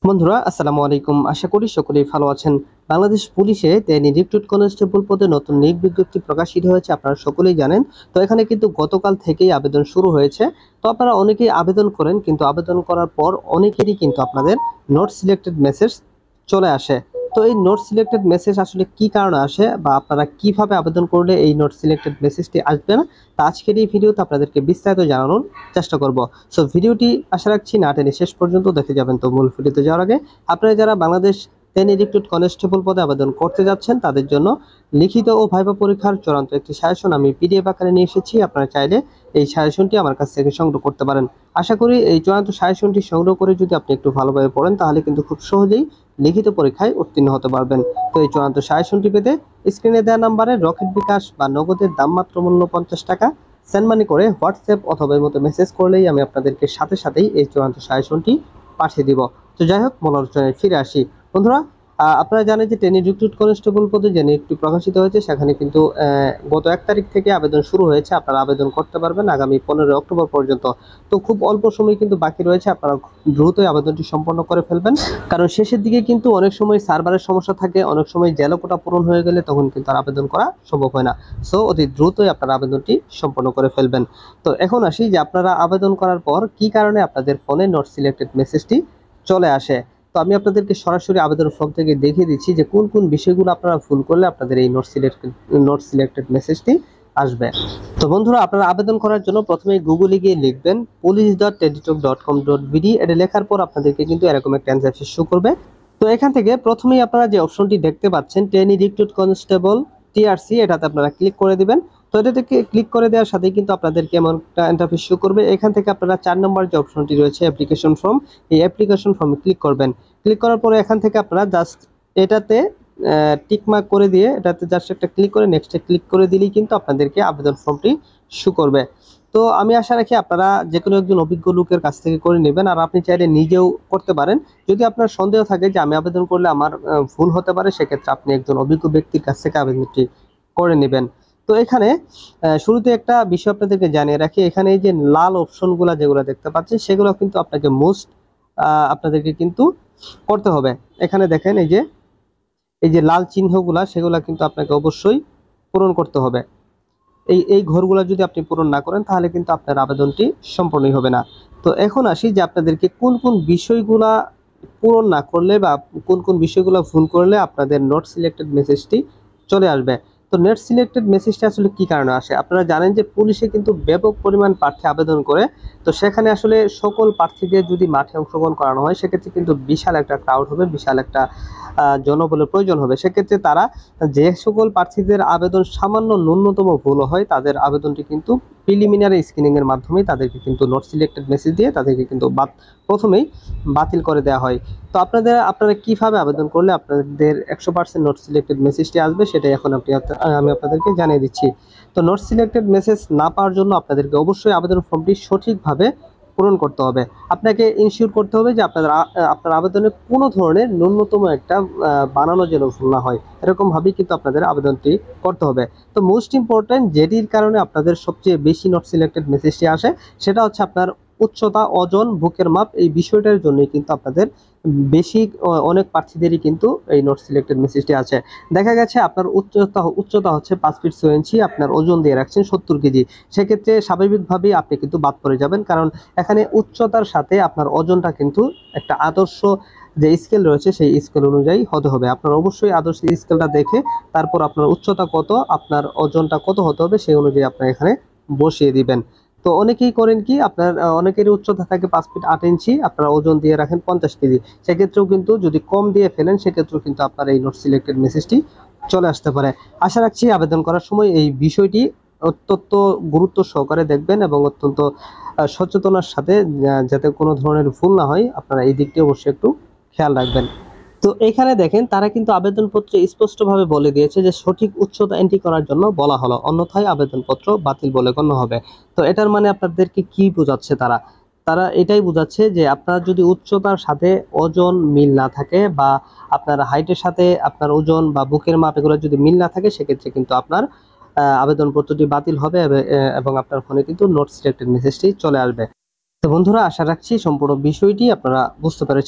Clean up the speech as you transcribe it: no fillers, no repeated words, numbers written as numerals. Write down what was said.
বন্ধুরা আসসালামু আলাইকুম। আশা করি সকলেই ভালো আছেন। বাংলাদেশ পুলিশে রিক্রুট কনস্টেবল পদে নতুন নিয়োগ বিজ্ঞপ্তি প্রকাশিত হয়েছে, আপনারা সকলেই জানেন। তো এখানে কিন্তু গতকাল থেকেই আবেদন শুরু হয়েছে। তো আপনারা অনেকেই আবেদন করেন, কিন্তু আবেদন করার পর অনেকেরই কিন্তু আপনাদের নট সিলেক্টেড মেসেজ চলে আসে। তো এই নট সিলেক্টেড মেসেজ আসলে কি কারণে আসে, বা আপনারা কিভাবে আবেদন করলে এই নট সিলেক্টেড মেসেজটি আসবে না, তা আজকের এই ভিডিওতে আপনাদেরকে বিস্তারিত জানানোর চেষ্টা করব। সো ভিডিওটি আশা রাখছি না টেনে শেষ পর্যন্ত দেখে যাবেন। তো মূল ভিডিওতে যাওয়ার আগে আপনারা যারা বাংলাদেশ রিক্রুট কনস্টেবল পদে আবেদন করতে যাচ্ছেন, তাদের জন্য লিখিত ও ভাইভা পরীক্ষার চূড়ান্ত একটি সাজেশন আমি পিডিএফ আকারে নিয়ে এসেছি। আপনারা চাইলে এই সাজেশনটি আমার কাছ থেকে সংগ্রহ করতে পারেন। আশা করি এই চূড়ান্ত সাজেশনটি সংগ্রহ করে যদি আপনি একটু ভালোভাবে পড়েন, তাহলে কিন্তু খুব সহজেই লিখিত পরীক্ষায় উত্তীর্ণ হতে পারবেন। তো এই চূড়ান্ত সাজেশনটি পেতে স্ক্রিনে দেওয়া নাম্বারে রকেট বিকাশ বা নগদের দাম মাত্র মূল্য 50 টাকা সেন্ড মানি করে হোয়াটসঅ্যাপ অথবা এর মতো মেসেজ করলেই আমি আপনাদেরকে সাথে সাথেই এই চূড়ান্ত সাজেশনটি পাঠিয়ে দিব। তো যাই হোক, মূল আলোচনায় ফিরে আসি। বন্ধুরা, আপনারা জানেন যে রিক্রুট কনস্টেবল পদে যে নিয়োগটি প্রকাশিত হয়েছে, সেখানে কিন্তু গত 1 তারিখ থেকে আবেদন শুরু হয়েছে। আপনারা আবেদন করতে পারবেন আগামী 15 অক্টোবর পর্যন্ত। তো খুব অল্প সময় কিন্তু বাকি রয়েছে, আপনারা দ্রুতই আবেদনটি সম্পন্ন করে ফেলবেন। কারণ শেষের দিকে কিন্তু অনেক সময় সার্ভারের সমস্যা থাকে, অনেক সময় জেলা কোটা পূরণ হয়ে গেলে তখন কিন্তু আর আবেদন করা সম্ভব হয় না। সো অতি দ্রুতই আপনারা আবেদনটি সম্পন্ন করে ফেলবেন। তো এখন আসি যে আপনারা আবেদন করার পর কি কারণে আপনাদের ফোনে নট সিলেক্টেড মেসেজটি চলে আসে। তো আমি আপনাদেরকে সরাসরি আবেদন ফর্ম থেকে দেখিয়ে দিচ্ছি যে কোন কোন বিষয়গুলো আপনারা ভুল করলে আপনাদের এই নট সিলেক্টেড মেসেজটি আসবে। তো বন্ধুরা, আপনারা আবেদন করার জন্য প্রথমে গুগলে গিয়ে লিখবেন police.teditalk.com.bd। এটা লেখার পর আপনাদেরকে কিন্তু এরকম একটা ইন্টারফেস শো করবে। তো এখান থেকে প্রথমেই আপনারা যে অপশনটি দেখতে পাচ্ছেন রিক্রুট কনস্টেবল টিআরসি, এটাতে আপনারা ক্লিক করে দিবেন। তো এটাতে ক্লিক করে দেওয়ার সাথেই কিন্তু আপনাদেরকে এমন একটা ইন্টারফেস শো করবে। এখান থেকে আপনারা 4 নম্বর যে অপশনটি রয়েছে অ্যাপ্লিকেশন ফর্ম, এই অ্যাপ্লিকেশন ফর্মে ক্লিক করবেন। ক্লিক করার পরে এখান থেকে আপনারা জাস্ট এটাতে টিক মার্ক করে দিয়ে এটাতে জাস্ট একটা ক্লিক করে নেক্সটে ক্লিক করে দিলেই কিন্তু আপনাদেরকে আবেদন ফর্মটি শো করবে। তো আমি আশা রাখি আপনারা যে কোনো একজন অভিজ্ঞ লোকের কাছ থেকে করে নেবেন, আর আপনি চাইলে নিজেও করতে পারেন। যদি আপনার সন্দেহ থাকে যে আমি আবেদন করলে আমার ভুল হতে পারে, সেক্ষেত্রে আপনি একজন অভিজ্ঞ ব্যক্তির কাছ থেকে আবেদনটি করে নেবেন। তো এখানে শুরুতে একটা বিষয় আপনাদেরকে জানিয়ে রাখি, এখানে এই যে লাল অপশনগুলো যেগুলো দেখতে পাচ্ছেন, সেগুলো কিন্তু আপনাকে আপনাদেরকে কিন্তু করতে হবে। এখানে দেখেন এই যে লাল চিহ্নগুলা, সেগুলা কিন্তু আপনাকে অবশ্যই পূরণ করতে হবে। এই ঘরগুলা যদি আপনি পূরণ না করেন, তাহলে কিন্তু আপনার আবেদনটি সম্পূর্ণই হবে না। তো এখন আসি যে আপনাদেরকে কোন কোন বিষয়গুলা পূরণ না করলে বা কোন কোন বিষয়গুলো ভুল করলে আপনাদের নট সিলেক্টেড মেসেজটি চলে আসবে। তো নেট সিলেক্টেড মেসেজটা আসলে কি কারণে আসে? আপনারা জানেন যে পুলিশে কিন্তু ব্যাপক পরিমাণ প্রার্থী আবেদন করে। তো সেখানে আসলে সকল প্রার্থীদের যদি মাঠে অংশগ্রহণ করানো হয়, সেক্ষেত্রে কিন্তু বিশাল একটা ক্রাউড হবে, বিশাল একটা জনবলের প্রয়োজন হবে। সেক্ষেত্রে তারা যে সকল প্রার্থীদের আবেদন সামান্য ন্যূনতম ভুল হয়, তাদের আবেদনটি কিন্তু প্রিলিমিনারি স্ক্রিনিং এর মাধ্যমে তাদেরকে কিন্তু নট সিলেক্টেড মেসেজ দিয়ে তাদেরকে কিন্তু প্রথমেই বাতিল করে দেওয়া হয়। তো আপনারা কিভাবে আবেদন করলে আপনাদের 100% নট সিলেক্টেড মেসেজটি আসবে, সেটাই এখন আমি আপনাদেরকে জানিয়ে দিচ্ছি। তো নট সিলেক্টেড মেসেজ না পাওয়ার জন্য আপনাদেরকে অবশ্যই আবেদন ফর্মটি সঠিকভাবে পূরণ করতে হবে। আপনাকে ইনশিওর করতে হবে যে আপনার আবেদনে কোনো ধরনের ন্যূনতম একটা বানানো যেন ভুল না হয়, এরকমভাবেই কিন্তু আপনাদের আবেদনটি করতে হবে। তো মোস্ট ইম্পর্ট্যান্ট যেটির কারণে আপনাদের সবচেয়ে বেশি নট সিলেক্টেড মেসেজটি আসে, সেটা হচ্ছে আপনার উচ্চতা, ওজন, বুকের মাপ। এই বিষয়টার জন্যই কিন্তু আপনাদের বেশি অনেক প্রার্থীদেরই কিন্তু এই নট সিলেক্টেড মেসেজটি আছে। দেখা গেছে আপনার উচ্চতা হচ্ছে 5 ফিট 6 ইঞ্চি, আপনার ওজন দিয়ে রাখছেন 70 কেজি। সেক্ষেত্রে স্বাভাবিকভাবেই আপনি কিন্তু বাদ পড়ে যাবেন, কারণ এখানে উচ্চতার সাথে আপনার ওজনটা কিন্তু একটা আদর্শ যে স্কেল রয়েছে, সেই স্কেল অনুযায়ী হতে হবে। আপনার অবশ্যই আদর্শ স্কেলটা দেখে তারপর আপনার উচ্চতা কত, আপনার ওজনটা কত হতে হবে, সেই অনুযায়ী আপনার এখানে বসিয়ে দিবেন। তো অনেকেই করেন কি, আপনার অনেকেরই উচ্চতা থাকে 5 ফিট 8 ইঞ্চি, আপনারা ওজন দিয়ে রাখেন 50 কেজি। সেক্ষেত্রেও কিন্তু যদি কম দিয়ে ফেলেন, সেক্ষেত্রেও কিন্তু আপনার এই নট সিলেক্টেড মেসেজটি চলে আসতে পারে। আশা রাখছি আবেদন করার সময় এই বিষয়টি অত্যন্ত গুরুত্ব সহকারে দেখবেন এবং অত্যন্ত সচেতনার সাথে, যাতে কোনো ধরনের ভুল না হয়, আপনারা এই দিকটি অবশ্যই একটু খেয়াল রাখবেন। তো এখানে দেখেন তারা কিন্তু আবেদনপত্রে স্পষ্টভাবে বলে দিয়েছে যে সঠিক উচ্চতা এন্ট্রি করার জন্য বলা হলো, অন্যথায় আবেদনপত্র বাতিল বলে গণ্য হবে। তো এটার মানে আপনাদেরকে কি বোঝাচ্ছে তারা? তারা এটাই বোঝাচ্ছে যে আপনার যদি উচ্চতার সাথে ওজন মিল না থাকে, বা আপনার হাইটের সাথে আপনার ওজন বা বুকের মাপ এগুলো যদি মিল না থাকে, সেক্ষেত্রে কিন্তু আপনার আবেদনপত্রটি বাতিল হবে এবং আপনার ফোনে কিন্তু নোট সিলেক্টেড মেসেজটি চলে আসবে। তো বন্ধুরা, আশা রাখছি সম্পূর্ণ বিষয়টি আপনারা বুঝতে পেরেছেন।